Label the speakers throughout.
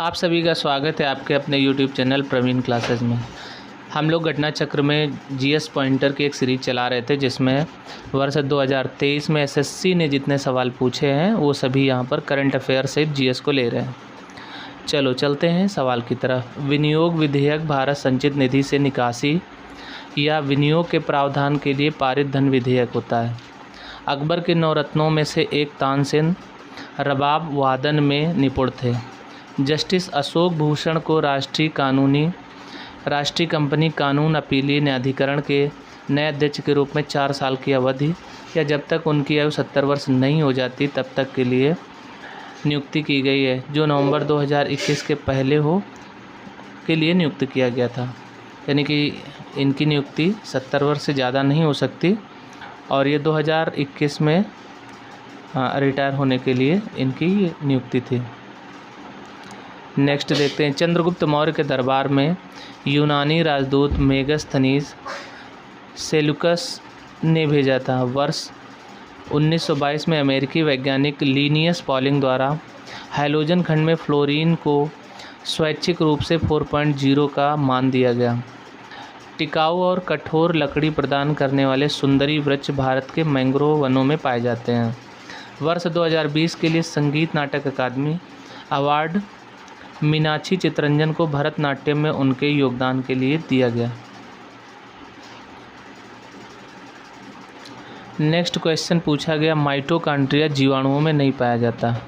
Speaker 1: आप सभी का स्वागत है आपके अपने YouTube चैनल प्रवीण क्लासेस में। हम लोग घटना चक्र में जीएस पॉइंटर की एक सीरीज चला रहे थे, जिसमें वर्ष 2023 में एसएससी ने जितने सवाल पूछे हैं वो सभी यहाँ पर करंट अफेयर से जीएस को ले रहे हैं। चलो चलते हैं सवाल की तरफ। विनियोग विधेयक भारत संचित निधि से निकासी या विनियोग के प्रावधान के लिए पारित धन विधेयक होता है। अकबर के 9 रत्नों में से एक तानसेन रबाब वादन में निपुण थे। जस्टिस अशोक भूषण को राष्ट्रीय कंपनी कानून अपीलीय न्यायाधिकरण के नए अध्यक्ष के रूप में 4 साल की अवधि या जब तक उनकी आयु 70 वर्ष नहीं हो जाती तब तक के लिए नियुक्ति की गई है, जो नवंबर 2021 के पहले के लिए नियुक्त किया गया था। यानी कि इनकी नियुक्ति 70 वर्ष से ज़्यादा नहीं हो सकती और ये 2021 में रिटायर होने के लिए इनकी नियुक्ति थी। नेक्स्ट देखते हैं। चंद्रगुप्त मौर्य के दरबार में यूनानी राजदूत मेगास्थनीज सेलुकस ने भेजा था। वर्ष 1922 में अमेरिकी वैज्ञानिक लिनियस पॉलिंग द्वारा हाइड्रोजन खंड में फ्लोरीन को स्वैच्छिक रूप से 4.0 का मान दिया गया। टिकाऊ और कठोर लकड़ी प्रदान करने वाले सुंदरी वृक्ष भारत के मैंग्रोव वनों में पाए जाते हैं। वर्ष 2020 के लिए संगीत नाटक अकादमी अवार्ड मीनाक्षी चितरंजन को भरतनाट्यम में उनके योगदान के लिए दिया गया। नेक्स्ट क्वेश्चन पूछा गया, माइटोकॉन्ड्रिया जीवाणुओं में नहीं पाया जाता।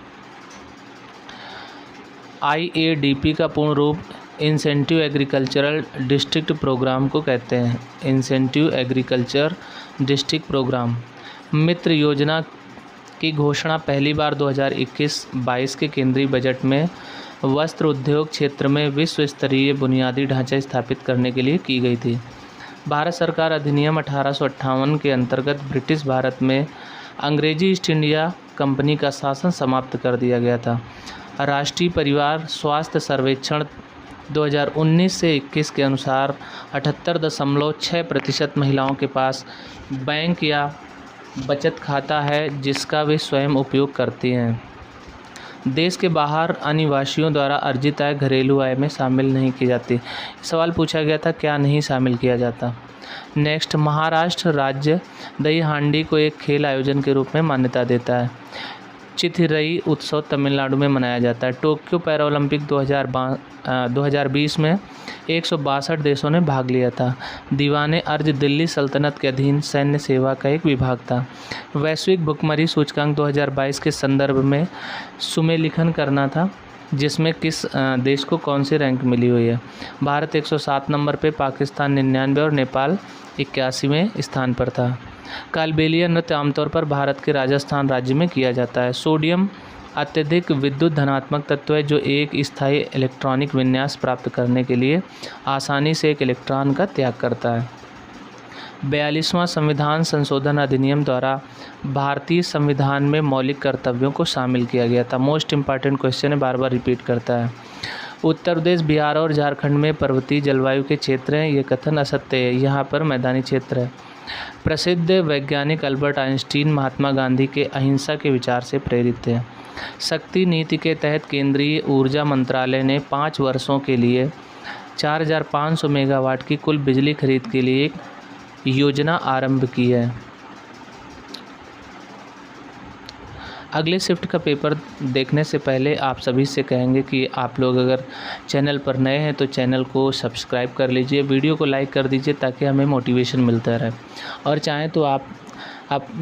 Speaker 1: IADP का पूर्ण रूप इंसेंटिव एग्रीकल्चरल डिस्ट्रिक्ट प्रोग्राम को कहते हैं। Incentive agriculture district program. मित्र योजना की घोषणा पहली बार 2021-22 के केंद्रीय बजट में वस्त्र उद्योग क्षेत्र में विश्व स्तरीय बुनियादी ढांचा स्थापित करने के लिए की गई थी। भारत सरकार अधिनियम 1858 के अंतर्गत ब्रिटिश भारत में अंग्रेजी ईस्ट इंडिया कंपनी का शासन समाप्त कर दिया गया था। राष्ट्रीय परिवार स्वास्थ्य सर्वेक्षण 2019 से 21 के अनुसार 78.6% महिलाओं के पास बैंक या बचत खाता है जिसका वे स्वयं उपयोग करती हैं। देश के बाहर अनिवासियों द्वारा अर्जित आय घरेलू आय में शामिल नहीं की जाती। सवाल पूछा गया था क्या नहीं शामिल किया जाता। नेक्स्ट, महाराष्ट्र राज्य दही हांडी को एक खेल आयोजन के रूप में मान्यता देता है। चिथिरई उत्सव तमिलनाडु में मनाया जाता है। टोक्यो पैरालंपिक 2020 में 162 देशों ने भाग लिया था। दीवाने अर्ज दिल्ली सल्तनत के अधीन सैन्य सेवा का एक विभाग था। वैश्विक भुखमरी सूचकांक 2022 के संदर्भ में सुमेलिखन करना था, जिसमें किस देश को कौन सी रैंक मिली हुई है। भारत 107 नंबर पे, पाकिस्तान 99 और नेपाल 81वें स्थान पर था। कालबेलिया नृत्य आमतौर पर भारत के राजस्थान राज्य में किया जाता है। सोडियम अत्यधिक विद्युत धनात्मक तत्व है जो एक स्थायी इलेक्ट्रॉनिक विन्यास प्राप्त करने के लिए आसानी से एक इलेक्ट्रॉन का त्याग करता है। 42वां संविधान संशोधन अधिनियम द्वारा भारतीय संविधान में मौलिक कर्तव्यों को शामिल किया गया था। मोस्ट इम्पॉर्टेंट क्वेश्चन है, बार बार रिपीट करता है। उत्तर प्रदेश, बिहार और झारखंड में पर्वतीय जलवायु के क्षेत्र हैं, ये कथन असत्य है। यहाँ पर मैदानी क्षेत्र है। प्रसिद्ध वैज्ञानिक अल्बर्ट आइंस्टीन महात्मा गांधी के अहिंसा के विचार से प्रेरित थे। शक्ति नीति के तहत केंद्रीय ऊर्जा मंत्रालय ने 5 वर्षों के लिए 4500 मेगावाट की कुल बिजली खरीद के लिए एक योजना आरंभ की है। अगले शिफ्ट का पेपर देखने से पहले आप सभी से कहेंगे कि आप लोग अगर चैनल पर नए हैं तो चैनल को सब्सक्राइब कर लीजिए, वीडियो को लाइक कर दीजिए ताकि हमें मोटिवेशन मिलता रहे, और चाहें तो आप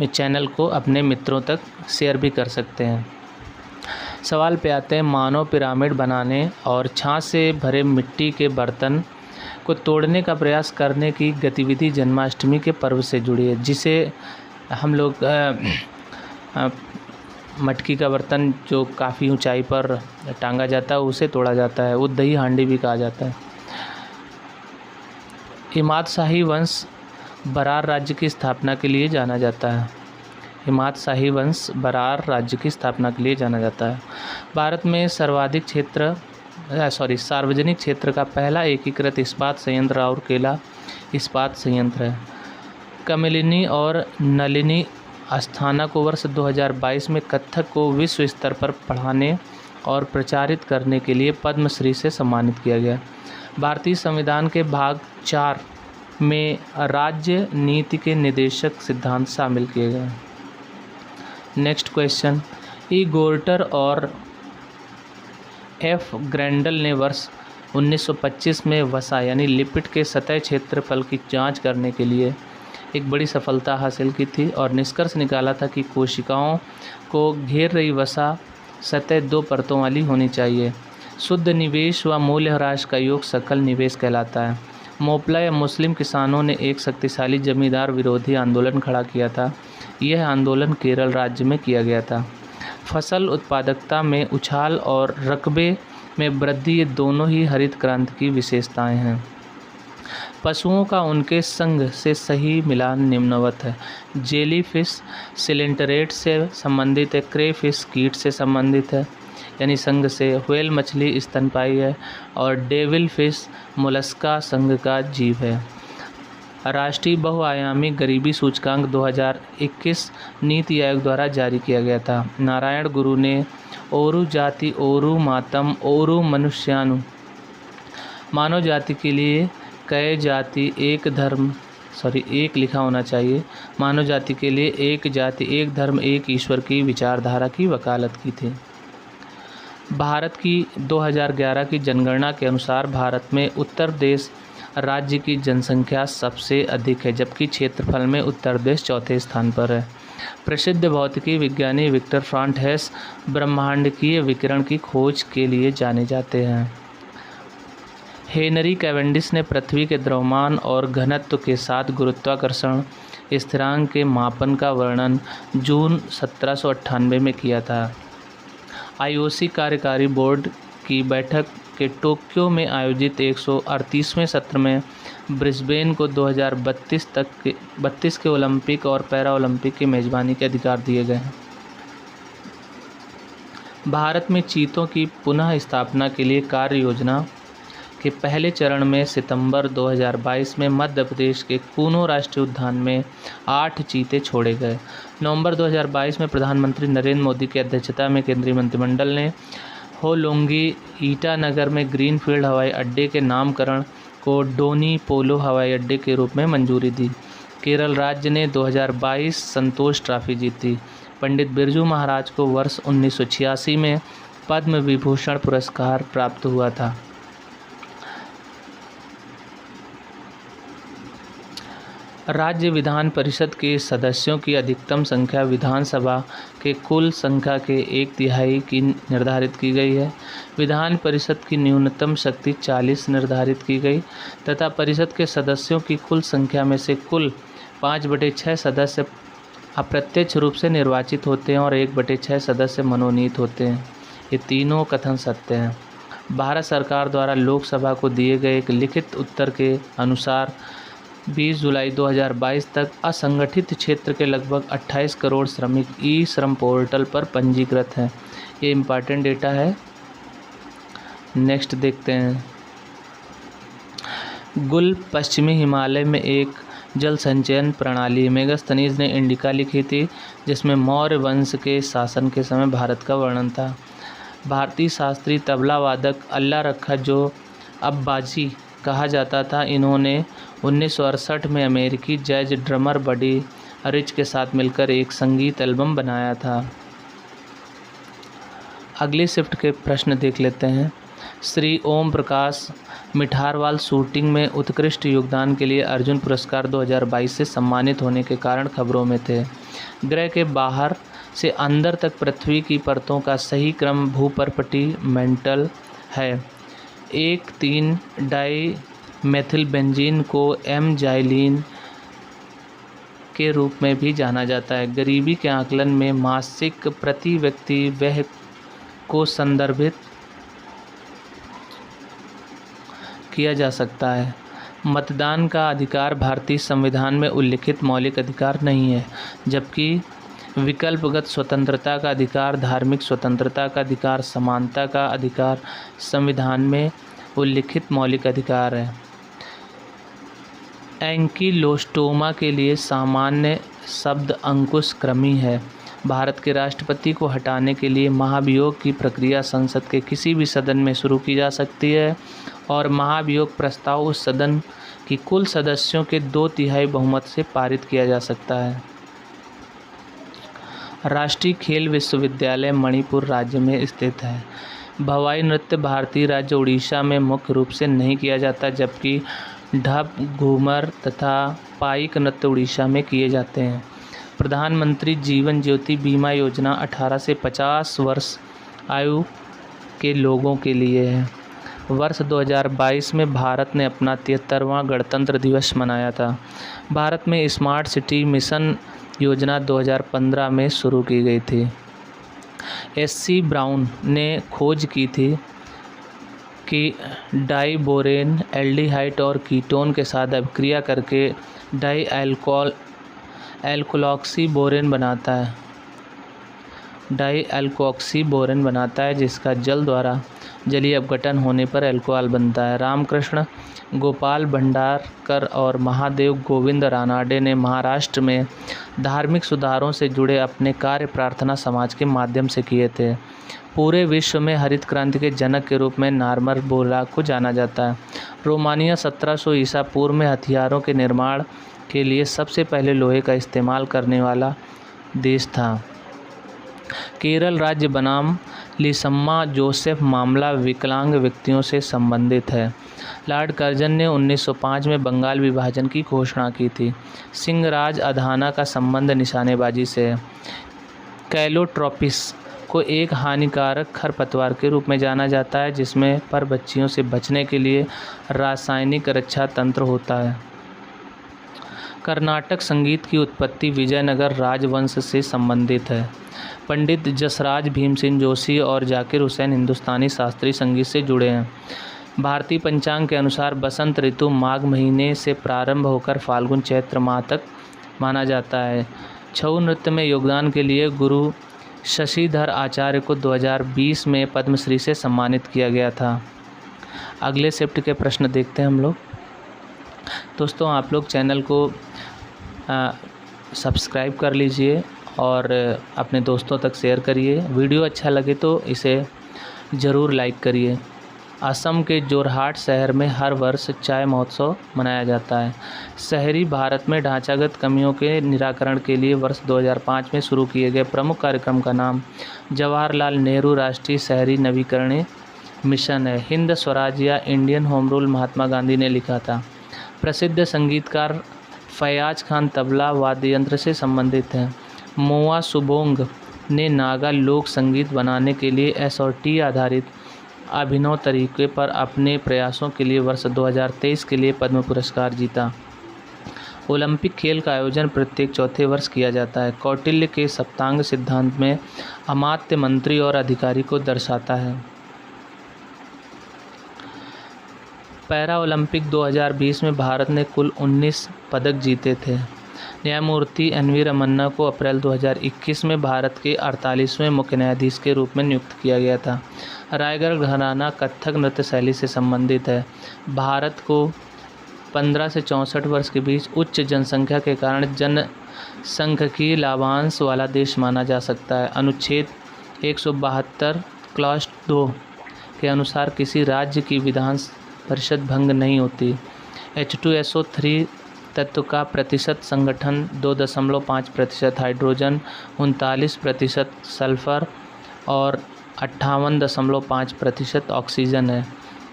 Speaker 1: चैनल को अपने मित्रों तक शेयर भी कर सकते हैं। सवाल पे आते हैं। मानव पिरामिड बनाने और छाछ से भरे मिट्टी के बर्तन को तोड़ने का प्रयास करने की गतिविधि जन्माष्टमी के पर्व से जुड़ी है, जिसे हम लोग मटकी का बर्तन जो काफ़ी ऊंचाई पर टांगा जाता है उसे तोड़ा जाता है। वो दही हांडी भी कहा जाता है। इमाद शाही वंश बरार राज्य की स्थापना के लिए जाना जाता है। इमाद शाही वंश बरार राज्य की स्थापना के लिए जाना जाता है। भारत में सार्वजनिक क्षेत्र का पहला एकीकृत इस्पात संयंत्र राउरकेला इस्पात संयंत्र है। कमलिनी और नलिनी अस्थाना को वर्ष 2022 में कथक को विश्व स्तर पर पढ़ाने और प्रचारित करने के लिए पद्मश्री से सम्मानित किया गया। भारतीय संविधान के भाग 4 में राज्य नीति के निदेशक सिद्धांत शामिल किए गए। नेक्स्ट क्वेश्चन, ई गोर्टर और एफ ग्रेंडल ने वर्ष 1925 में वसा यानी लिपिड के सतह क्षेत्रफल की जांच करने के लिए एक बड़ी सफलता हासिल की थी और निष्कर्ष निकाला था कि कोशिकाओं को घेर रही वसा सतह 2 परतों वाली होनी चाहिए। शुद्ध निवेश व मूल्यह्रास का योग सकल निवेश कहलाता है। मोपला या मुस्लिम किसानों ने एक शक्तिशाली जमींदार विरोधी आंदोलन खड़ा किया था। यह आंदोलन केरल राज्य में किया गया था। फसल उत्पादकता में उछाल और रकबे में वृद्धि, ये दोनों ही हरित क्रांति की विशेषताएं हैं। पशुओं का उनके संग से सही मिलान निम्नवत है। जेलीफिश सिलेंटरेट से संबंधित है, क्रेफिश कीट से संबंधित है यानी संघ से, व्हेल मछली स्तनपायी है और डेविल फिश मोलस्का संघ का जीव है। राष्ट्रीय बहुआयामी गरीबी सूचकांक 2021 नीति आयोग द्वारा जारी किया गया था। नारायण गुरु ने ओरु जाति ओरु मातम ओरु मनुष्यानु, मानव जाति के लिए कई जाति एक धर्म, एक लिखा होना चाहिए, मानव जाति के लिए एक जाति एक धर्म एक ईश्वर की विचारधारा की वकालत की थी। भारत की 2011 की जनगणना के अनुसार भारत में उत्तर प्रदेश राज्य की जनसंख्या सबसे अधिक है, जबकि क्षेत्रफल में उत्तर प्रदेश चौथे स्थान पर है। प्रसिद्ध भौतिकी विज्ञानी विक्टर फ्रांट हेस ब्रह्मांडकीय विकिरण की खोज के लिए जाने जाते हैं। हेनरी कैवेंडिश ने पृथ्वी के द्रव्यमान और घनत्व के साथ गुरुत्वाकर्षण स्थिरांक के मापन का वर्णन जून 1798 में किया था। आईओसी कार्यकारी बोर्ड की बैठक के टोक्यो में आयोजित 138वें सत्र में ब्रिस्बेन को 2032 के ओलंपिक और पैरा ओलंपिक की मेज़बानी के अधिकार दिए गए हैं। भारत में चीतों की पुनः स्थापना के लिए कार्य योजना के पहले चरण में सितंबर 2022 में मध्य प्रदेश के कूनो राष्ट्रीय उद्यान में 8 चीते छोड़े गए। नवंबर 2022 में प्रधानमंत्री नरेंद्र मोदी की अध्यक्षता में केंद्रीय मंत्रिमंडल ने होलोंगी ईटानगर में ग्रीनफील्ड हवाई अड्डे के नामकरण को डोनी पोलो हवाई अड्डे के रूप में मंजूरी दी। केरल राज्य ने 2022 संतोष ट्रॉफी जीती। पंडित बिरजू महाराज को वर्ष 1986 में पद्म विभूषण पुरस्कार प्राप्त हुआ था। राज्य विधान परिषद के सदस्यों की अधिकतम संख्या विधानसभा के कुल संख्या के 1/3 की निर्धारित की गई है। विधान परिषद की न्यूनतम शक्ति 40 निर्धारित की गई तथा परिषद के सदस्यों की कुल संख्या में से कुल 5/6 सदस्य अप्रत्यक्ष रूप से निर्वाचित होते हैं और 1/6 सदस्य मनोनीत होते हैं। ये तीनों कथन सत्य हैं। भारत सरकार द्वारा लोकसभा को दिए गए एक लिखित उत्तर के अनुसार 20 जुलाई 2022 तक असंगठित क्षेत्र के लगभग 28 करोड़ श्रमिक ई श्रम पोर्टल पर पंजीकृत हैं। ये इम्पॉर्टेंट डेटा है। नेक्स्ट देखते हैं। गुल पश्चिमी हिमालय में एक जल संचयन प्रणाली। मेगास्थनीज ने इंडिका लिखी थी जिसमें मौर्य वंश के शासन के समय भारत का वर्णन था। भारतीय शास्त्रीय तबला वादक अल्लाह रखा जो अब बाजी कहा जाता था, इन्होंने 1968 में अमेरिकी जैज ड्रमर बडी रिच के साथ मिलकर एक संगीत एल्बम बनाया था। अगली शिफ्ट के प्रश्न देख लेते हैं। श्री ओम प्रकाश मिठारवाल शूटिंग में उत्कृष्ट योगदान के लिए अर्जुन पुरस्कार 2022 से सम्मानित होने के कारण खबरों में थे। ग्रह के बाहर से अंदर तक पृथ्वी की परतों का सही क्रम भूपर्पटी मेंटल है। 1,3 डाई मेथिल बेंजीन को एम जाइलिन के रूप में भी जाना जाता है। गरीबी के आकलन में मासिक प्रति व्यक्ति व्यय को संदर्भित किया जा सकता है। मतदान का अधिकार भारतीय संविधान में उल्लिखित मौलिक अधिकार नहीं है, जबकि विकल्पगत स्वतंत्रता का अधिकार, धार्मिक स्वतंत्रता का अधिकार, समानता का अधिकार संविधान में उल्लिखित मौलिक अधिकार है। एंकीलोस्टोमा के लिए सामान्य शब्द अंकुश कृमि है। भारत के राष्ट्रपति को हटाने के लिए महाभियोग की प्रक्रिया संसद के किसी भी सदन में शुरू की जा सकती है और महाभियोग प्रस्ताव उस सदन की कुल सदस्यों के 2/3 बहुमत से पारित किया जा सकता है। राष्ट्रीय खेल विश्वविद्यालय मणिपुर राज्य में स्थित है। भवाई नृत्य भारतीय राज्य उड़ीसा में मुख्य रूप से नहीं किया जाता, जबकि ढप, घूमर तथा पाइक नृत्य उड़ीसा में किए जाते हैं। प्रधानमंत्री जीवन ज्योति बीमा योजना 18 से 50 वर्ष आयु के लोगों के लिए है। वर्ष 2022 में भारत ने अपना 73वां गणतंत्र दिवस मनाया था। भारत में स्मार्ट सिटी मिशन योजना 2015 में शुरू की गई थी। एससी ब्राउन ने खोज की थी कि डाइबोरेन एल्डिहाइड और कीटोन के साथ अभिक्रिया करके डाई एल्कोक्सीबोरेन बनाता है, जिसका जल द्वारा जलीय अपघटन होने पर अल्कोहल बनता है। रामकृष्ण गोपाल भंडारकर और महादेव गोविंद रानाडे ने महाराष्ट्र में धार्मिक सुधारों से जुड़े अपने कार्य प्रार्थना समाज के माध्यम से किए थे। पूरे विश्व में हरित क्रांति के जनक के रूप में नार्मन बोरलॉग को जाना जाता है। रोमानिया 1700 ईसा पूर्व में हथियारों के निर्माण के लिए सबसे पहले लोहे का इस्तेमाल करने वाला देश था। केरल राज्य बनाम लिसम्मा जोसेफ मामला विकलांग व्यक्तियों से संबंधित है। लॉर्ड कर्जन ने 1905 में बंगाल विभाजन की घोषणा की थी। सिंहराज अधाना का संबंध निशानेबाजी से है। कैलोट्रोपिस को एक हानिकारक खरपतवार के रूप में जाना जाता है, जिसमें परभक्षियों से बचने के लिए रासायनिक रक्षा तंत्र होता है। कर्नाटक संगीत की उत्पत्ति विजयनगर राजवंश से संबंधित है। पंडित जसराज भीमसेन जोशी और जाकिर हुसैन हिंदुस्तानी शास्त्रीय संगीत से जुड़े हैं। भारतीय पंचांग के अनुसार बसंत ऋतु माघ महीने से प्रारंभ होकर फाल्गुन चैत्र माह तक माना जाता है। छऊ नृत्य में योगदान के लिए गुरु शशिधर आचार्य को 2020 में पद्मश्री से सम्मानित किया गया था। अगले शिफ्ट के प्रश्न देखते हैं हम लोग। दोस्तों, आप लोग चैनल को सब्सक्राइब कर लीजिए और अपने दोस्तों तक शेयर करिए। वीडियो अच्छा लगे तो इसे ज़रूर लाइक करिए। असम के जोरहाट शहर में हर वर्ष चाय महोत्सव मनाया जाता है। शहरी भारत में ढांचागत कमियों के निराकरण के लिए वर्ष 2005 में शुरू किए गए प्रमुख कार्यक्रम का नाम जवाहरलाल नेहरू राष्ट्रीय शहरी नवीकरण मिशन है। हिंद स्वराज या Indian home rule Mahatma Gandhi ने लिखा था। प्रसिद्ध संगीतकार फयाज खान तबला वाद्य यंत्र से संबंधित हैं। मोआ सुबोंग ने नागा लोक संगीत बनाने के लिए एसओटी आधारित अभिनव तरीके पर अपने प्रयासों के लिए वर्ष 2023 के लिए पद्म पुरस्कार जीता। ओलंपिक खेल का आयोजन प्रत्येक चौथे वर्ष किया जाता है। कौटिल्य के सप्तांग सिद्धांत में अमात्य मंत्री और अधिकारी को दर्शाता है। पैरा ओलंपिक 2020 में भारत ने कुल 19 पदक जीते थे। न्यायमूर्ति एन.वी. रमन्ना को अप्रैल 2021 में भारत के 48वें मुख्य न्यायाधीश के रूप में नियुक्त किया गया था। रायगढ़ घराना कथक नृत्य शैली से संबंधित है। भारत को 15 से 64 वर्ष के बीच उच्च जनसंख्या के कारण जनसांख्यिकीय लाभांश वाला देश माना जा सकता है। अनुच्छेद 172 क्लॉज 2 के अनुसार किसी राज्य की विधान परिषद भंग नहीं होती। H2SO3 तत्व का प्रतिशत संगठन 2.5%, हाइड्रोजन 39%, सल्फर और 58.5% ऑक्सीजन है।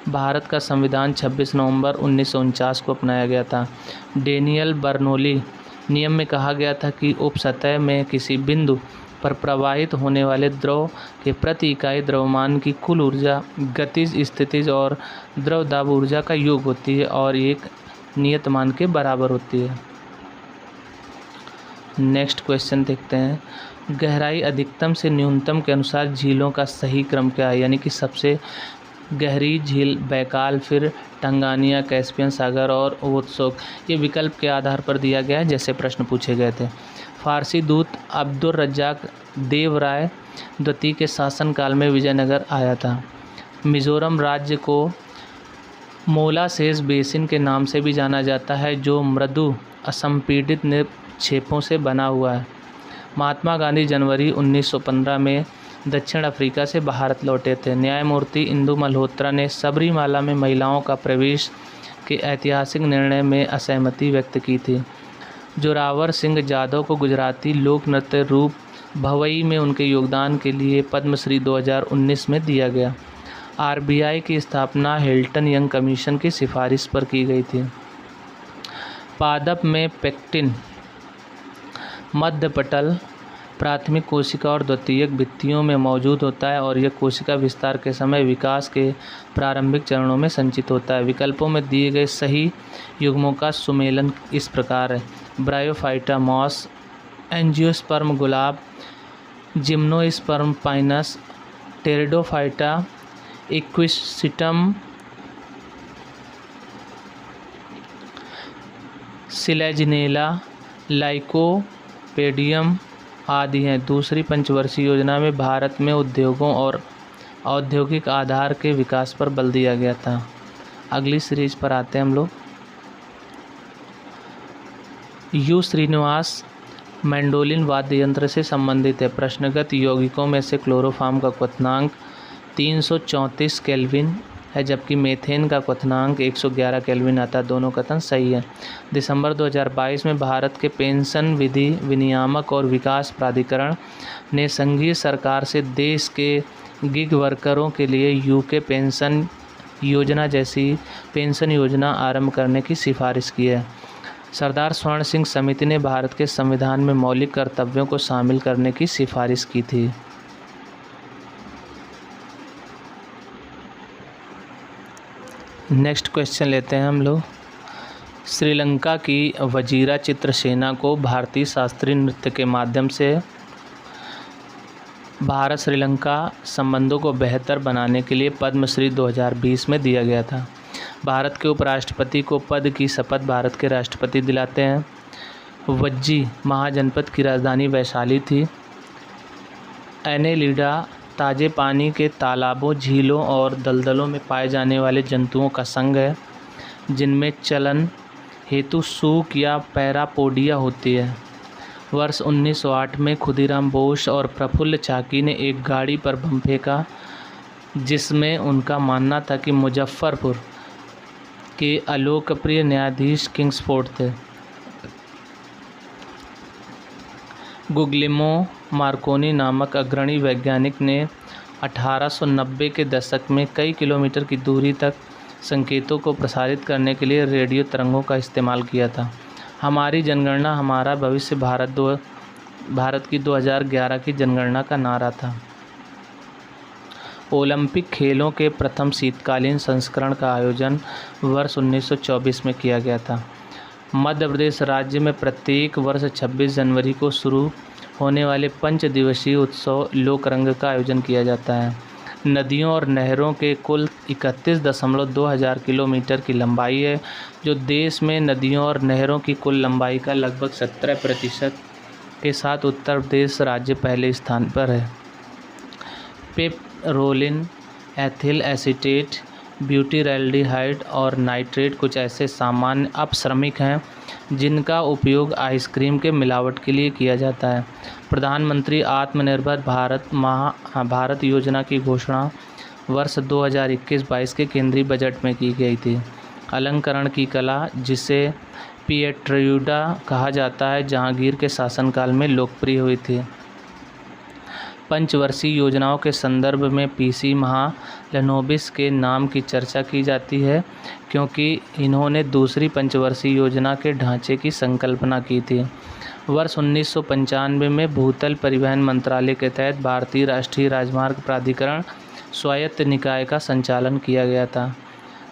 Speaker 1: भारत का संविधान 26 नवंबर 1949 को अपनाया गया था। डेनियल बर्नौली नियम में कहा गया था कि उपसतह में किसी बिंदु पर प्रवाहित होने वाले द्रव के प्रति इकाई द्रव्यमान की कुल ऊर्जा गतिज, स्थितिज और द्रव दाब ऊर्जा का योग होती है और एक नियत मान के बराबर होती है। नेक्स्ट क्वेश्चन देखते हैं। गहराई अधिकतम से न्यूनतम के अनुसार झीलों का सही क्रम क्या है? यानी कि सबसे गहरी झील बैकाल, फिर टंगानिया, कैस्पियन सागर और वोत्सोक। ये विकल्प के आधार पर दिया गया है जैसे प्रश्न पूछे गए थे। फारसी दूत अब्दुल रज्जाक देव राय द्वितीय के शासनकाल में विजयनगर आया था। मिजोरम राज्य को मोलासेस बेसिन के नाम से भी जाना जाता है, जो मृदु असंपीड़ित निक्षेपों से बना हुआ है। महात्मा गांधी जनवरी 1915 में दक्षिण अफ्रीका से भारत लौटे थे। न्यायमूर्ति इंदु मल्होत्रा ने सबरीमाला में महिलाओं का प्रवेश के ऐतिहासिक निर्णय में असहमति व्यक्त की थी। जोरावर सिंह जाधव को गुजराती लोक नृत्य रूप भवई में उनके योगदान के लिए पद्मश्री 2019 में दिया गया। आरबीआई की स्थापना हिल्टन यंग कमीशन की सिफारिश पर की गई थी। पादप में पेक्टिन मध्यपटल प्राथमिक कोशिका और द्वितीयक भित्तियों में मौजूद होता है और यह कोशिका विस्तार के समय विकास के प्रारंभिक चरणों में संचित होता है। विकल्पों में दिए गए सही युग्मों का सुमेलन इस प्रकार है: ब्रायोफाइटा मॉस, एंजियोस्पर्म गुलाब, gymnosperm pinus, pteridophyta equisetum, selaginella, lycopodium आदि हैं। दूसरी पंचवर्षीय योजना में भारत में उद्योगों और औद्योगिक आधार के विकास पर बल दिया गया था। अगली सीरीज पर आते हैं हम लोग। यू श्रीनिवास मैंडोलिन वाद्य यंत्र से संबंधित है। प्रश्नगत यौगिकों में से क्लोरोफॉर्म का क्वथनांक 334 केल्विन है, जबकि मीथेन का क्वथनांक 111 केल्विन आता है। दोनों कथन सही है। दिसंबर 2022 में भारत के पेंशन विधि विनियामक और विकास प्राधिकरण ने संघीय सरकार से देश के गिग वर्करों के लिए यूके पेंशन योजना जैसी पेंशन योजना आरंभ करने की सिफारिश की है। सरदार स्वर्ण सिंह समिति ने भारत के संविधान में मौलिक कर्तव्यों को शामिल करने की सिफारिश की थी। नेक्स्ट क्वेश्चन लेते हैं हम लोग। श्रीलंका की वजीरा चित्रसेना को भारतीय शास्त्रीय नृत्य के माध्यम से भारत श्रीलंका संबंधों को बेहतर बनाने के लिए पद्मश्री 2020 में दिया गया था। भारत के उपराष्ट्रपति को पद की शपथ भारत के राष्ट्रपति दिलाते हैं। वज्जी महाजनपद की राजधानी वैशाली थी। एनेलिडा ताज़े पानी के तालाबों, झीलों और दलदलों में पाए जाने वाले जंतुओं का संघ है, जिनमें चलन हेतु सूक या पैरापोडिया होती है। वर्ष 1908 में खुदीराम बोस और प्रफुल्ल चाकी ने एक गाड़ी पर बम फेंका, जिसमें उनका मानना था कि मुजफ्फरपुर के अलोकप्रिय न्यायाधीश किंग्सफोर्ड थे। गुग्लिमो मार्कोनी नामक अग्रणी वैज्ञानिक ने 1890 के दशक में कई किलोमीटर की दूरी तक संकेतों को प्रसारित करने के लिए रेडियो तरंगों का इस्तेमाल किया था। हमारी जनगणना हमारा भविष्य भारत की 2011 की जनगणना का नारा था। ओलंपिक खेलों के प्रथम शीतकालीन संस्करण का आयोजन वर्ष 1924 में किया गया था। मध्य प्रदेश राज्य में प्रत्येक वर्ष 26 जनवरी को शुरू होने वाले 5 दिवसीय उत्सव लोकरंग का आयोजन किया जाता है। नदियों और नहरों के कुल 31.2 हज़ार किलोमीटर की लंबाई है, जो देश में नदियों और नहरों की कुल लंबाई का लगभग 17% के साथ उत्तर प्रदेश राज्य पहले स्थान पर है। पिपरोलिन, एथिल एसीटेट, ब्यूटीरैल्डिहाइड और नाइट्रेट कुछ ऐसे सामान्य अपश्रमिक हैं जिनका उपयोग आइसक्रीम के मिलावट के लिए किया जाता है। प्रधानमंत्री आत्मनिर्भर भारत योजना की घोषणा वर्ष 2021-22 के केंद्रीय बजट में की गई थी। अलंकरण की कला, जिसे पिएट्रियुडा कहा जाता है, जहांगीर के शासनकाल में लोकप्रिय हुई थी। पंचवर्षीय योजनाओं के संदर्भ में पीसी महालनोबिस के नाम की चर्चा की जाती है, क्योंकि इन्होंने दूसरी पंचवर्षीय योजना के ढांचे की संकल्पना की थी। वर्ष 1995 में भूतल परिवहन मंत्रालय के तहत भारतीय राष्ट्रीय राजमार्ग प्राधिकरण स्वायत्त निकाय का संचालन किया गया था।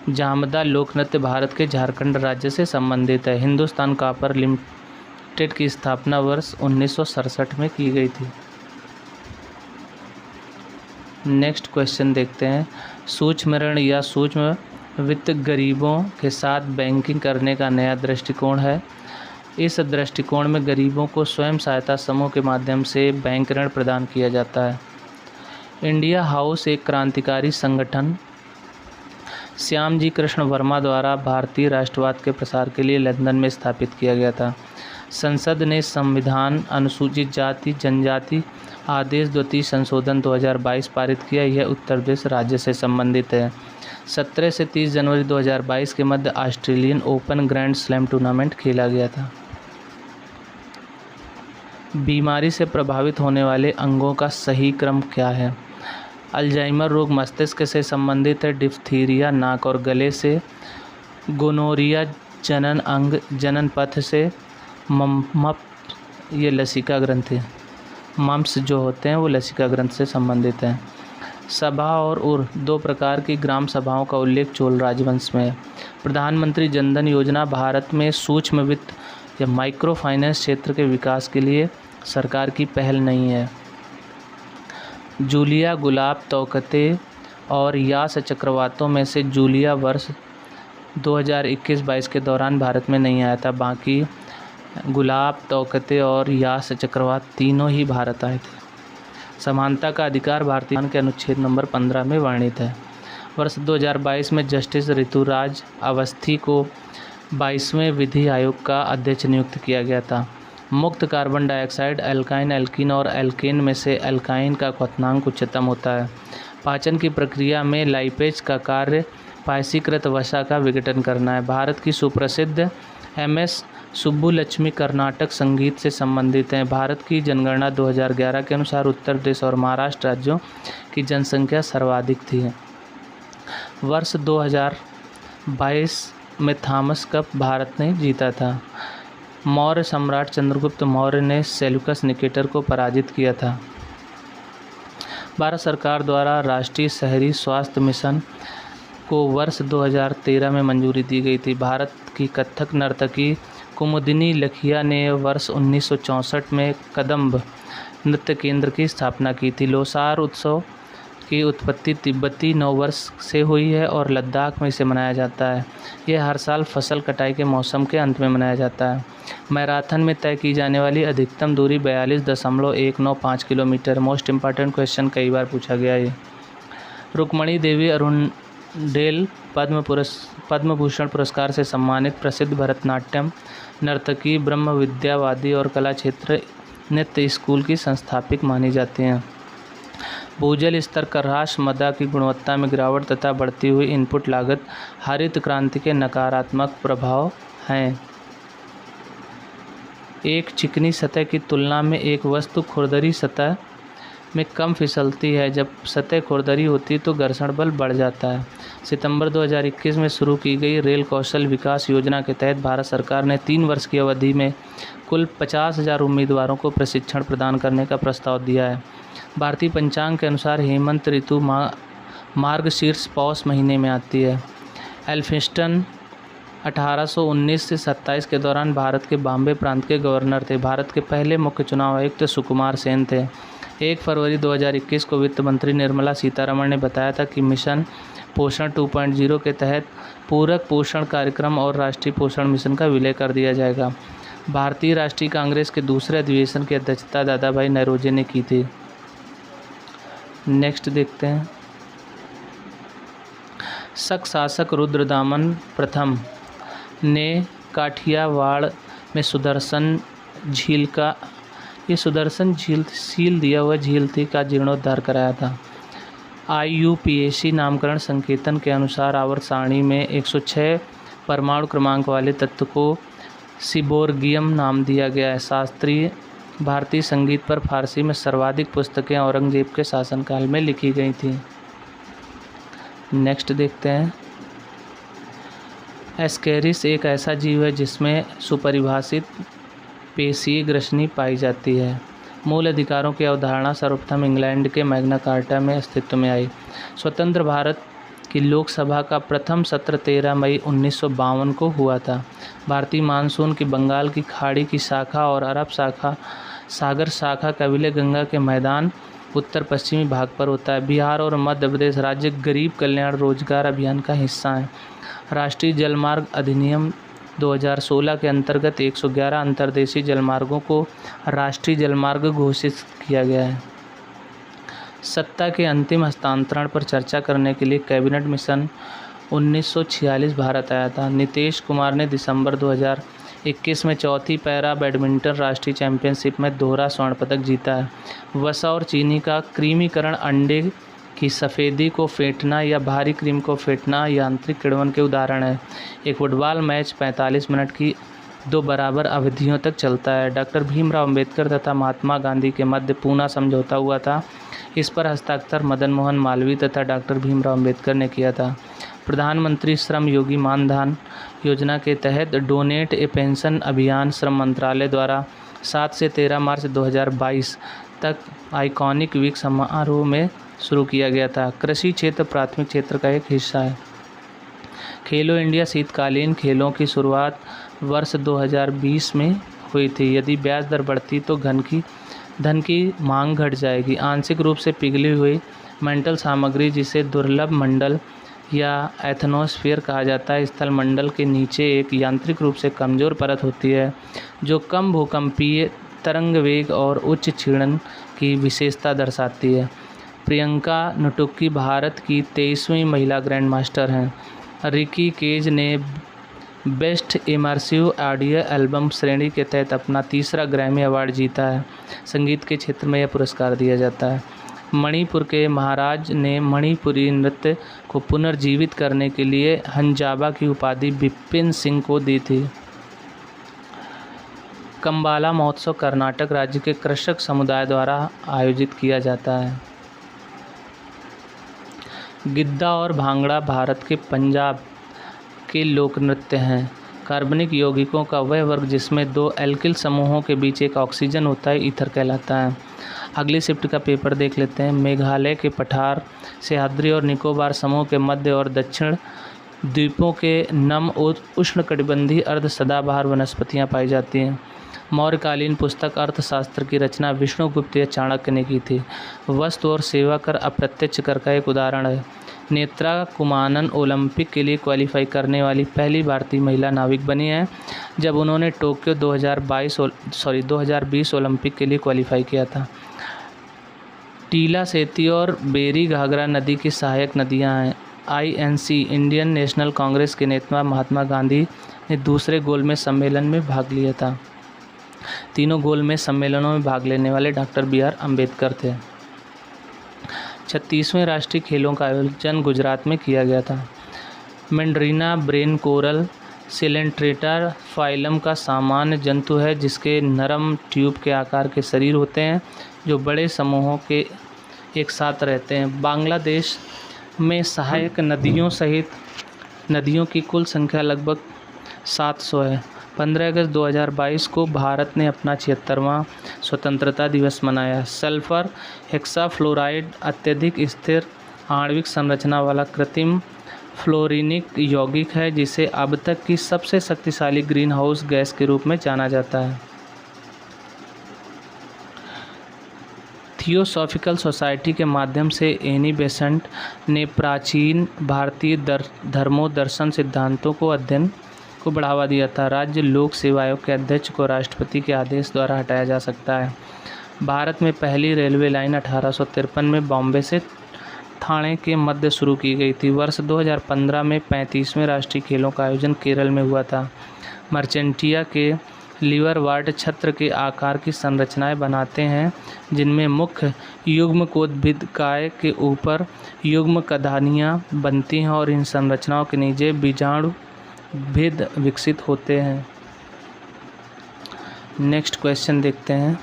Speaker 1: जामदा लोक नृत्य भारत के झारखंड राज्य से संबंधित है। हिंदुस्तान कॉपर लिमिटेड की स्थापना वर्ष 1967 में की गई थी। नेक्स्ट क्वेश्चन देखते हैं। सूक्ष्म ऋण या सूक्ष्म वित्त गरीबों के साथ बैंकिंग करने का नया दृष्टिकोण है। इस दृष्टिकोण में गरीबों को स्वयं सहायता समूह के माध्यम से बैंक ऋण प्रदान किया जाता है। इंडिया हाउस एक क्रांतिकारी संगठन श्यामजी कृष्ण वर्मा द्वारा भारतीय राष्ट्रवाद के प्रसार के लिए लंदन में स्थापित किया गया था। संसद ने संविधान अनुसूचित जाति जनजाति आदेश द्वितीय संशोधन 2022 पारित किया। यह उत्तर प्रदेश राज्य से संबंधित है। 17 से 30 जनवरी 2022 के मध्य Australian Open grand slam tournament खेला गया था। बीमारी से प्रभावित होने वाले अंगों का सही क्रम क्या है? अल्जाइमर रोग मस्तिष्क से संबंधित है। डिप्थीरिया नाक और गले से। गोनोरिया जनन अंग जनन पथ से। ये लसिका ग्रंथि, मम्प्स जो होते हैं वो लसिका ग्रंथि से संबंधित हैं। सभा और उर दो प्रकार की ग्राम सभाओं का उल्लेख चोल राजवंश में है। प्रधानमंत्री जनधन योजना भारत में सूक्ष्म वित्त या माइक्रो फाइनेंस क्षेत्र के विकास के लिए सरकार की पहल नहीं है। जूलिया गुलाब तौकते और यास चक्रवातों में से जूलिया वर्ष 2021-22 के दौरान भारत में नहीं आया था। बाकी गुलाब तौकते और यास चक्रवात तीनों ही भारत आए थे। समानता का अधिकार भारतीय संविधान के अनुच्छेद नंबर 15 में वर्णित है। वर्ष 2022 में जस्टिस ऋतुराज अवस्थी को 22वें विधि आयोग का अध्यक्ष नियुक्त किया गया था। मुक्त कार्बन डाइऑक्साइड एल्काइन एल्कीन और एल्केन में से एल्काइन का क्वथनांक उच्चतम होता है। पाचन की प्रक्रिया में लाइपेज का कार्य पायसीकृत वसा का विघटन करना है। भारत की सुप्रसिद्ध MS सुब्बुलक्ष्मी कर्नाटक संगीत से संबंधित हैं। भारत की जनगणना 2011 के अनुसार उत्तर प्रदेश और महाराष्ट्र राज्यों की जनसंख्या सर्वाधिक थी। वर्ष 2022 में थॉमस कप भारत ने जीता था। मौर्य सम्राट चंद्रगुप्त मौर्य ने सेल्यूकस निकेटर को पराजित किया था। भारत सरकार द्वारा राष्ट्रीय शहरी स्वास्थ्य मिशन को वर्ष 2013 में मंजूरी दी गई थी। भारत की कथक नर्तकी कुमुदिनी लखिया ने वर्ष 1964 में कदम्ब नृत्य केंद्र की स्थापना की थी। लोसार उत्सव की उत्पत्ति तिब्बती नववर्ष से हुई है और लद्दाख में इसे मनाया जाता है। यह हर साल फसल कटाई के मौसम के अंत में मनाया जाता है। मैराथन में तय की जाने वाली अधिकतम दूरी 42.195 किलोमीटर। मोस्ट इम्पॉर्टेंट क्वेश्चन कई बार पूछा गया है। रुक्मणी देवी अरुणडेल पद्म भूषण पुरस्कार से सम्मानित प्रसिद्ध भरतनाट्यम नर्तकी, ब्रह्म विद्यावादी और कला क्षेत्र नृत्य स्कूल की संस्थापक मानी जाती हैं। भूजल स्तर का ह्रास, मृदा की गुणवत्ता में गिरावट तथा बढ़ती हुई इनपुट लागत हरित क्रांति के नकारात्मक प्रभाव हैं। एक चिकनी सतह की तुलना में एक वस्तु खुरदरी सतह में कम फिसलती है। जब सतह खुरदरी होती है तो घर्षण बल बढ़ जाता है। सितंबर 2021 में शुरू की गई रेल कौशल विकास योजना के तहत भारत सरकार ने 3 वर्ष की अवधि में कुल 50,000 उम्मीदवारों को प्रशिक्षण प्रदान करने का प्रस्ताव दिया है। भारतीय पंचांग के अनुसार हेमंत ऋतु मार्गशीर्ष पौष महीने में आती है। एल्फिंस्टन 1819 से 27 के दौरान भारत के बॉम्बे प्रांत के गवर्नर थे। भारत के पहले मुख्य चुनाव आयुक्त सुकुमार सेन थे। 1 फरवरी 2021 को वित्त मंत्री निर्मला सीतारमण ने बताया था कि मिशन पोषण 2.0 के तहत पूरक पोषण कार्यक्रम और राष्ट्रीय पोषण मिशन का विलय कर दिया जाएगा। भारतीय राष्ट्रीय कांग्रेस के दूसरे अधिवेशन की अध्यक्षता दादा भाई नौरोजी ने की थी। नेक्स्ट देखते हैं। शक शासक रुद्रदामन प्रथम ने काठियावाड़ में सुदर्शन झील सील दिया हुआ झील थी का जीर्णोद्धार कराया था। IUPAC नामकरण संकेतन के अनुसार आवर्त सारणी में 106 परमाणु क्रमांक वाले तत्व को सिबोर्गियम नाम दिया गया है। शास्त्रीय भारतीय संगीत पर फारसी में सर्वाधिक पुस्तकें औरंगजेब के शासनकाल में लिखी गई थीं। नेक्स्ट देखते हैं। एस्केरिस एक ऐसा जीव है जिसमें सुपरिभाषित पेशीय ग्रसनी पाई जाती है। मूल अधिकारों की अवधारणा सर्वप्रथम इंग्लैंड के मैग्ना कार्टा में अस्तित्व में आई। स्वतंत्र भारत की लोकसभा का प्रथम सत्र 13 मई 1952 को हुआ था। भारतीय मानसून की बंगाल की खाड़ी की शाखा और अरब सागर शाखा कबीले गंगा के मैदान उत्तर पश्चिमी भाग पर होता है। बिहार और मध्य प्रदेश राज्य गरीब कल्याण रोजगार अभियान का हिस्सा है। राष्ट्रीय जलमार्ग अधिनियम 2016 के अंतर्गत 111 अंतर्देशीय जलमार्गों को राष्ट्रीय जलमार्ग घोषित किया गया है। सत्ता के अंतिम हस्तांतरण पर चर्चा करने के लिए कैबिनेट मिशन 1946 भारत आया था। नीतीश कुमार ने दिसंबर 2021 21 में चौथी पैरा बैडमिंटन राष्ट्रीय चैंपियनशिप में दोहरा स्वर्ण पदक जीता है। वसा और चीनी का क्रीमीकरण अंडे की सफ़ेदी को फेंटना या भारी क्रीम को फेंटना यांत्रिक किण्वन के उदाहरण है। एक फुटबॉल मैच 45 मिनट की 2 बराबर अवधियों तक चलता है। डॉक्टर भीमराव अंबेडकर तथा महात्मा गांधी के मध्य पूना समझौता हुआ था। इस पर हस्ताक्षर मदन मोहन मालवीय तथा डॉक्टर भीमराव अंबेडकर ने किया था। प्रधानमंत्री श्रम योगी मानधन योजना के तहत डोनेट ए पेंशन अभियान श्रम मंत्रालय द्वारा 7 से 13 मार्च 2022 तक आइकॉनिक वीक समारोह में शुरू किया गया था। कृषि क्षेत्र प्राथमिक क्षेत्र का एक हिस्सा है। खेलो इंडिया शीतकालीन खेलों की शुरुआत वर्ष 2020 में हुई थी। यदि ब्याज दर बढ़ती तो धन की मांग घट जाएगी। आंशिक रूप से पिघली हुई मेंटल सामग्री, जिसे दुर्लभ मंडल या एथनोस्फीयर कहा जाता है, स्थल मंडल के नीचे एक यांत्रिक रूप से कमज़ोर परत होती है जो कम भूकंपीय तरंग वेग और उच्च क्षीणन की विशेषता दर्शाती है। प्रियंका नुटुक्की भारत की 23वीं महिला ग्रैंड मास्टर हैं। रिकी केज ने बेस्ट इमर्सिव ऑडियो एल्बम श्रेणी के तहत अपना 3रा ग्रैमी अवार्ड जीता है। संगीत के क्षेत्र में यह पुरस्कार दिया जाता है। मणिपुर के महाराज ने मणिपुरी नृत्य को पुनर्जीवित करने के लिए हंजाबा की उपाधि बिपिन सिंह को दी थी। कंबाला महोत्सव कर्नाटक राज्य के कृषक समुदाय द्वारा आयोजित किया जाता है। गिद्दा और भांगड़ा भारत के पंजाब के लोक नृत्य हैं। कार्बनिक यौगिकों का वह वर्ग जिसमें 2 एल्किल समूहों के बीच एक ऑक्सीजन होता है ईथर कहलाता है। अगली शिफ्ट का पेपर देख लेते हैं। मेघालय के पठार, सह्याद्री और निकोबार समूह के मध्य और दक्षिण द्वीपों के नम उष्णकटिबंधीय अर्ध सदाबहार वनस्पतियाँ पाई जाती हैं। मौर्यकालीन पुस्तक अर्थशास्त्र की रचना विष्णुगुप्त या चाणक्य ने की थी। वस्तु और सेवा कर अप्रत्यक्ष कर का एक उदाहरण है। नेत्रा कुमानन ओलंपिक के लिए क्वालिफाई करने वाली पहली भारतीय महिला नाविक बनी है, जब उन्होंने टोक्यो 2020 ओलंपिक के लिए क्वालिफाई किया था। टीला सेती और बेरी घाघरा नदी की सहायक नदियां हैं। INC इंडियन नेशनल कांग्रेस के नेता महात्मा गांधी ने दूसरे गोलमेज सम्मेलन में भाग लिया था। तीनों गोलमेज सम्मेलनों में भाग लेने वाले डॉक्टर BR अम्बेडकर थे। 36वें राष्ट्रीय खेलों का आयोजन गुजरात में किया गया था। मैंड्रीना ब्रेन कोरल सिलेंट्रेटा फाइलम का सामान्य जंतु है, जिसके नरम ट्यूब के आकार के शरीर होते हैं जो बड़े समूहों के एक साथ रहते हैं। बांग्लादेश में सहायक नदियों सहित नदियों की कुल संख्या लगभग 700 है। 15 अगस्त 2022 को भारत ने अपना 76वां स्वतंत्रता दिवस मनाया। सल्फर हेक्साफ्लोराइड अत्यधिक स्थिर आणविक संरचना वाला कृत्रिम फ्लोरीनिक यौगिक है, जिसे अब तक की सबसे शक्तिशाली ग्रीन हाउस गैस के रूप में जाना जाता है। थियोसॉफिकल सोसाइटी के माध्यम से एनी बेसेंट ने प्राचीन भारतीय धर्मों दर्शन सिद्धांतों को अध्ययन को बढ़ावा दिया था। राज्य लोक सेवा आयोग के अध्यक्ष को राष्ट्रपति के आदेश द्वारा हटाया जा सकता है। भारत में पहली रेलवे लाइन 1853 में बॉम्बे से ठाणे के मध्य शुरू की गई थी। वर्ष 2015 में 35वें राष्ट्रीय खेलों का आयोजन केरल में हुआ था। मर्चेंटिया के लीवरवर्ट छत्र के आकार की संरचनाएं बनाते हैं, जिनमें मुख्य युग्मकोद्भिदकाय के ऊपर युग्म कधानियाँ बनती हैं और इन संरचनाओं के नीचे बीजाणु भेद विकसित होते हैं। नेक्स्ट क्वेश्चन देखते हैं।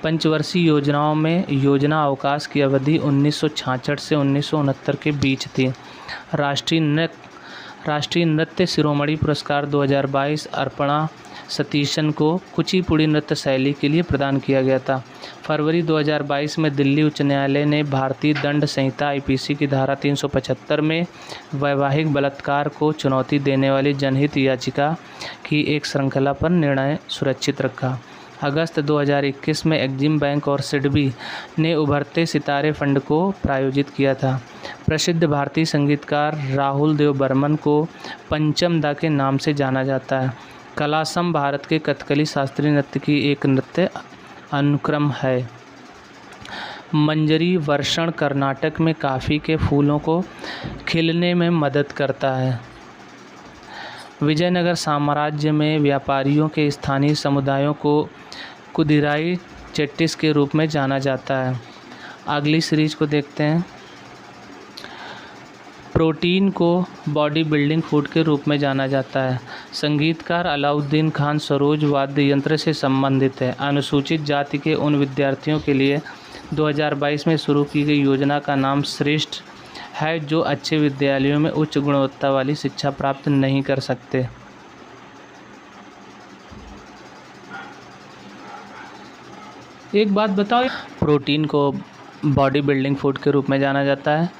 Speaker 1: पंचवर्षीय योजनाओं में योजना अवकाश की अवधि 1966 से 1969 के बीच थी। राष्ट्रीय नृत्य शिरोमणि पुरस्कार 2022 अर्पणा सतीशन को कुचिपुड़ी नृत्य शैली के लिए प्रदान किया गया था। फरवरी 2022 में दिल्ली उच्च न्यायालय ने भारतीय दंड संहिता IPC की धारा 375 में वैवाहिक बलात्कार को चुनौती देने वाली जनहित याचिका की एक श्रृंखला पर निर्णय सुरक्षित रखा। अगस्त 2021 में एक्जिम बैंक और सिडबी ने उभरते सितारे फंड को प्रायोजित किया था। प्रसिद्ध भारतीय संगीतकार राहुल देव बर्मन को पंचम दा के नाम से जाना जाता है। कलासम भारत के कथकली शास्त्रीय नृत्य की एक नृत्य अनुक्रम है। मंजरी वर्षण कर्नाटक में कॉफ़ी के फूलों को खिलने में मदद करता है। विजयनगर साम्राज्य में व्यापारियों के स्थानीय समुदायों को कुदिराई चेट्टिस के रूप में जाना जाता है। अगली सीरीज को देखते हैं। प्रोटीन को बॉडी बिल्डिंग फूड के रूप में जाना जाता है। संगीतकार अलाउद्दीन खान सरोज वाद्य यंत्र से संबंधित है। अनुसूचित जाति के उन विद्यार्थियों के लिए 2022 में शुरू की गई योजना का नाम श्रेष्ठ है जो अच्छे विद्यालयों में उच्च गुणवत्ता वाली शिक्षा प्राप्त नहीं कर सकते। एक बात बताओ, प्रोटीन को बॉडी बिल्डिंग फूड के रूप में जाना जाता है।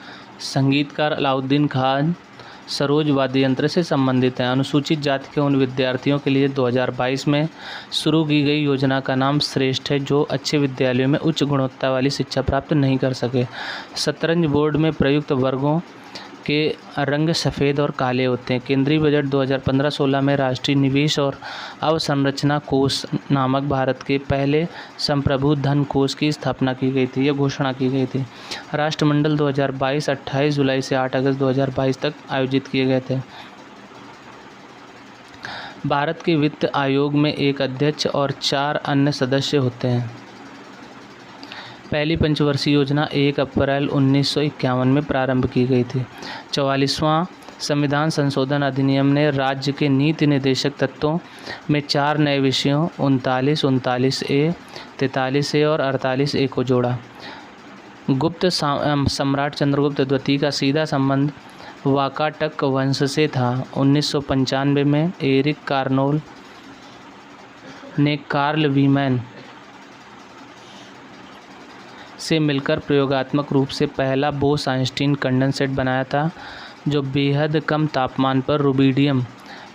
Speaker 1: संगीतकार अलाउद्दीन खान सरोज वाद्य यंत्र से संबंधित है। अनुसूचित जाति के उन विद्यार्थियों के लिए 2022 में शुरू की गई योजना का नाम श्रेष्ठ है जो अच्छे विद्यालयों में उच्च गुणवत्ता वाली शिक्षा प्राप्त नहीं कर सके। शतरंज बोर्ड में प्रयुक्त वर्गों के रंग सफ़ेद और काले होते हैं। केंद्रीय बजट 2015-16 में राष्ट्रीय निवेश और अवसंरचना कोष नामक भारत के पहले संप्रभु धन कोष की स्थापना की गई थी, यह घोषणा की गई थी। राष्ट्रमंडल 2022 28 जुलाई से 8 अगस्त 2022 तक आयोजित किए गए थे। भारत के वित्त आयोग में एक अध्यक्ष और 4 अन्य सदस्य होते हैं। पहली पंचवर्षीय योजना 1 अप्रैल 1951 में प्रारंभ की गई थी। 44वां संविधान संशोधन अधिनियम ने राज्य के नीति निर्देशक तत्वों में 4 नए विषयों 39, 39A, 43A और 48A को जोड़ा। गुप्त सम्राट चंद्रगुप्त द्वितीय का सीधा संबंध वाकाटक वंश से था। 1995 में एरिक कार्नोल ने कार्ल वीमैन से मिलकर प्रयोगात्मक रूप से पहला बोस-आइंस्टीन कंडेंसेट बनाया था जो बेहद कम तापमान पर रुबिडियम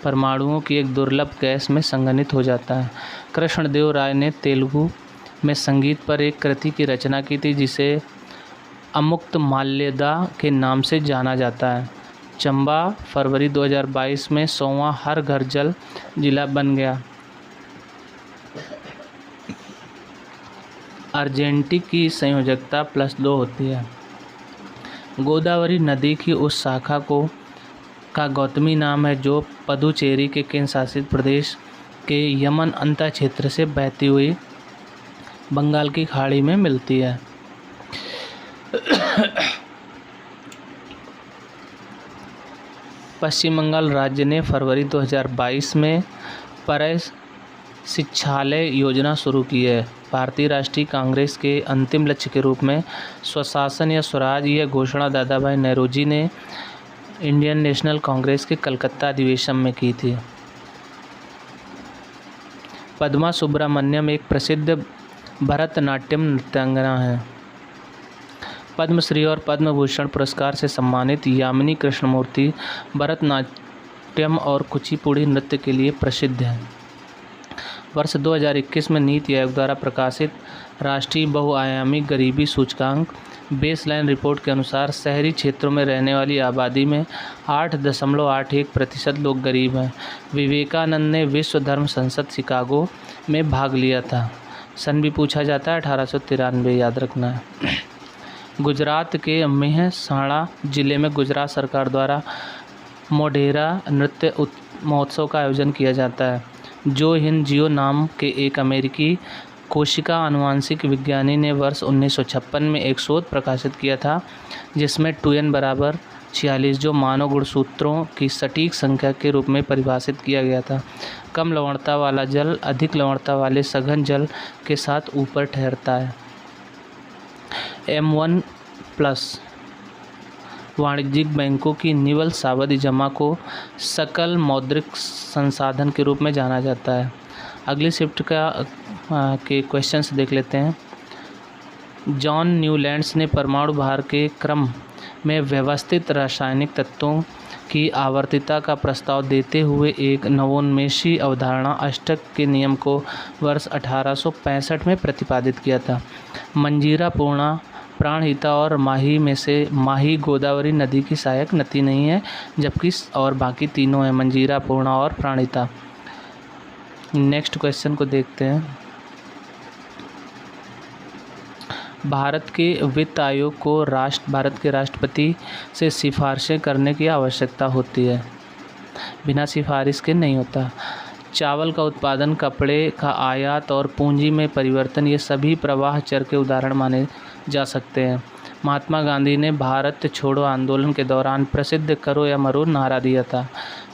Speaker 1: परमाणुओं की एक दुर्लभ गैस में संघनित हो जाता है। कृष्णदेव राय ने तेलुगु में संगीत पर एक कृति की रचना की थी जिसे अमुक्त माल्यदा के नाम से जाना जाता है। चंबा फरवरी 2022 में 100वां हर घर जल जिला बन गया। अर्जेंटिक की संयोजकता +2 होती है। गोदावरी नदी की उस शाखा का गौतमी नाम है जो पुदुचेरी के केंद्र शासित प्रदेश के यमन अंतः क्षेत्र से बहती हुई बंगाल की खाड़ी में मिलती है। पश्चिम बंगाल राज्य ने फरवरी 2022 में परय शिक्षालय योजना शुरू की है। भारतीय राष्ट्रीय कांग्रेस के अंतिम लक्ष्य के रूप में स्वशासन या स्वराज यह घोषणा दादा भाई नौरोजी ने इंडियन नेशनल कांग्रेस के कलकत्ता अधिवेशन में की थी। पद्मा सुब्रमण्यम एक प्रसिद्ध भरतनाट्यम नृत्यांगना है। पद्मश्री और पद्म भूषण पुरस्कार से सम्मानित यामिनी कृष्णमूर्ति भरतनाट्यम और कुचिपुड़ी नृत्य के लिए प्रसिद्ध है। वर्ष 2021 में नीति आयोग द्वारा प्रकाशित राष्ट्रीय बहुआयामी गरीबी सूचकांक बेसलाइन रिपोर्ट के अनुसार शहरी क्षेत्रों में रहने वाली आबादी में 8.81% लोग गरीब हैं। विवेकानंद ने विश्व धर्म संसद शिकागो में भाग लिया था। सन भी पूछा जाता है 1893, याद रखना है। गुजरात के मेहसाणा जिले में गुजरात सरकार द्वारा मोढेरा नृत्य महोत्सव का आयोजन किया जाता है। जो हिन जियो नाम के एक अमेरिकी कोशिका आनुवांशिक विज्ञानी ने वर्ष 1956 में एक शोध प्रकाशित किया था जिसमें 2n = 46 जो मानव गुणसूत्रों की सटीक संख्या के रूप में परिभाषित किया गया था। कम लवणता वाला जल अधिक लवणता वाले सघन जल के साथ ऊपर ठहरता है। M1+ वाणिज्यिक बैंकों की निवल सावधि जमा को सकल मौद्रिक संसाधन के रूप में जाना जाता है। अगली शिफ्ट के क्वेश्चंस देख लेते हैं। जॉन न्यूलैंड्स ने परमाणु भार के क्रम में व्यवस्थित रासायनिक तत्वों की आवर्तिता का प्रस्ताव देते हुए एक नवोन्मेषी अवधारणा अष्टक के नियम को वर्ष 1865 में प्रतिपादित किया था। मंजीरा, पूर्णा, प्राणहिता और माही में से माही गोदावरी नदी की सहायक नदी नहीं है, जबकि और बाकी तीनों हैं, मंजीरा, पूर्णा और प्राणहिता। नेक्स्ट क्वेश्चन को देखते हैं। भारत के वित्त आयोग को भारत के राष्ट्रपति से सिफारिशें करने की आवश्यकता होती है। बिना सिफारिश के नहीं होता। चावल का उत्पादन, कपड़े का आयात और पूंजी में परिवर्तन, ये सभी प्रवाह चर के उदाहरण माने जा सकते हैं। महात्मा गांधी ने भारत छोड़ो आंदोलन के दौरान प्रसिद्ध करो या मरो नारा दिया था।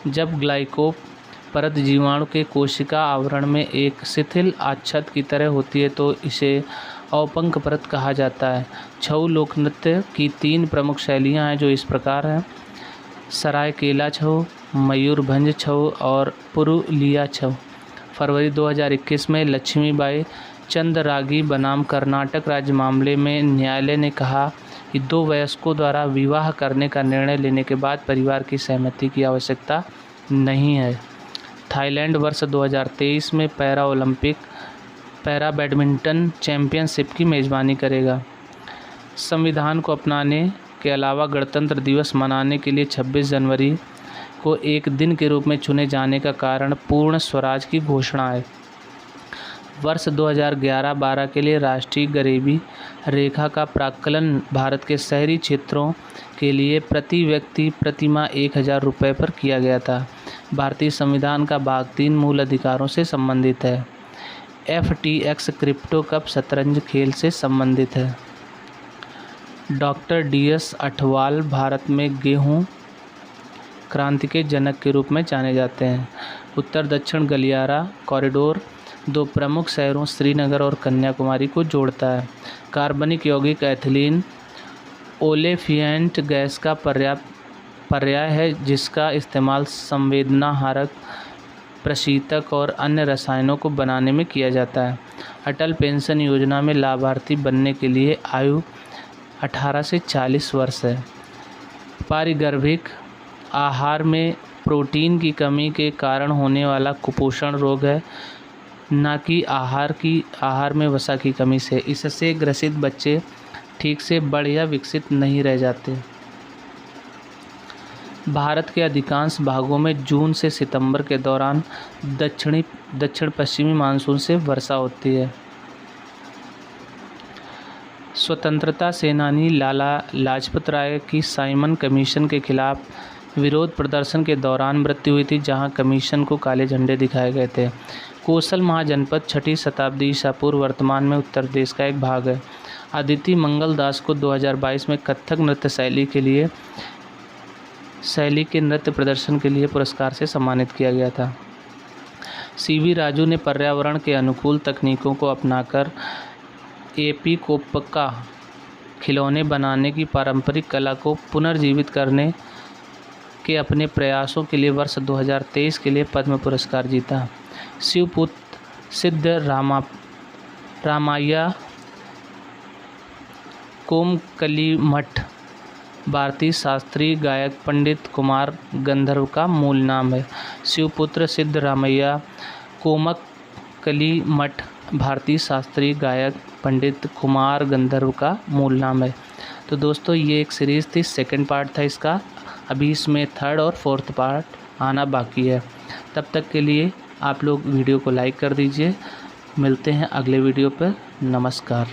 Speaker 1: जब ग्लाइको परत जीवाणु के कोशिका आवरण में एक शिथिल आच्छाद की तरह होती है तो इसे औपंक परत कहा जाता है। छऊ लोक नृत्य की 3 प्रमुख शैलियाँ हैं जो इस प्रकार हैं: सरायकेला छऊ, मयूरभंज छऊ और पुरुलिया छऊ। फरवरी 2021 में लक्ष्मीबाई चंदरागी बनाम कर्नाटक राज्य मामले में न्यायालय ने कहा कि 2 वयस्कों द्वारा विवाह करने का निर्णय लेने के बाद परिवार की सहमति की आवश्यकता नहीं है। थाईलैंड वर्ष 2023 में पैरा बैडमिंटन चैंपियनशिप की मेज़बानी करेगा। संविधान को अपनाने के अलावा गणतंत्र दिवस मनाने के लिए 26 जनवरी को एक दिन के रूप में चुने जाने का कारण पूर्ण स्वराज की घोषणा है। वर्ष 2011-12 के लिए राष्ट्रीय गरीबी रेखा का प्राक्कलन भारत के शहरी क्षेत्रों के लिए प्रति व्यक्ति प्रति माह 1000 रुपये पर किया गया था। भारतीय संविधान का भाग 3 मूल अधिकारों से संबंधित है। FTX क्रिप्टो कप शतरंज खेल से संबंधित है। डॉक्टर DS अठवाल भारत में गेहूं क्रांति के जनक के रूप में जाने जाते हैं। उत्तर दक्षिण गलियारा कॉरिडोर 2 प्रमुख शहरों श्रीनगर और कन्याकुमारी को जोड़ता है। कार्बनिक यौगिक एथिलीन ओलेफिएंट गैस का पर्याय है जिसका इस्तेमाल संवेदनाहारक, प्रशीतक और अन्य रसायनों को बनाने में किया जाता है। अटल पेंशन योजना में लाभार्थी बनने के लिए आयु 18 से 40 वर्ष है। पारिगर्भिक आहार में प्रोटीन की कमी के कारण होने वाला कुपोषण रोग है, न कि आहार में वसा की कमी से। इससे ग्रसित बच्चे ठीक से बढ़ या विकसित नहीं रह जाते। भारत के अधिकांश भागों में जून से सितंबर के दौरान दक्षिण पश्चिमी मानसून से वर्षा होती है। स्वतंत्रता सेनानी लाला लाजपत राय की साइमन कमीशन के खिलाफ विरोध प्रदर्शन के दौरान मृत्यु हुई थी, जहां कमीशन को काले झंडे दिखाए गए थे। कोसल महाजनपद 6वीं शताब्दी ईसा पूर्व वर्तमान में उत्तर प्रदेश का एक भाग है। अदिति मंगल दास को 2022 में कथक नृत्य शैली के नृत्य प्रदर्शन के लिए पुरस्कार से सम्मानित किया गया था। CV राजू ने पर्यावरण के अनुकूल तकनीकों को अपनाकर एपीकोप्का खिलौने बनाने की पारंपरिक कला को पुनर्जीवित करने के अपने प्रयासों के लिए वर्ष 2023 के लिए पद्म पुरस्कार जीता। शिवपुत्र सिद्ध रामैया कोमकलीमठ भारतीय शास्त्रीय गायक पंडित कुमार गंधर्व का मूल नाम है। शिवपुत्र सिद्ध रामैया कोमकलीमठ भारतीय शास्त्रीय गायक पंडित कुमार गंधर्व का मूल नाम है। तो दोस्तों ये एक सीरीज़ थी, सेकंड पार्ट था इसका। अभी इसमें 3rd और 4th पार्ट आना बाकी है। तब तक के लिए आप लोग वीडियो को लाइक कर दीजिए। मिलते हैं अगले वीडियो पर। नमस्कार।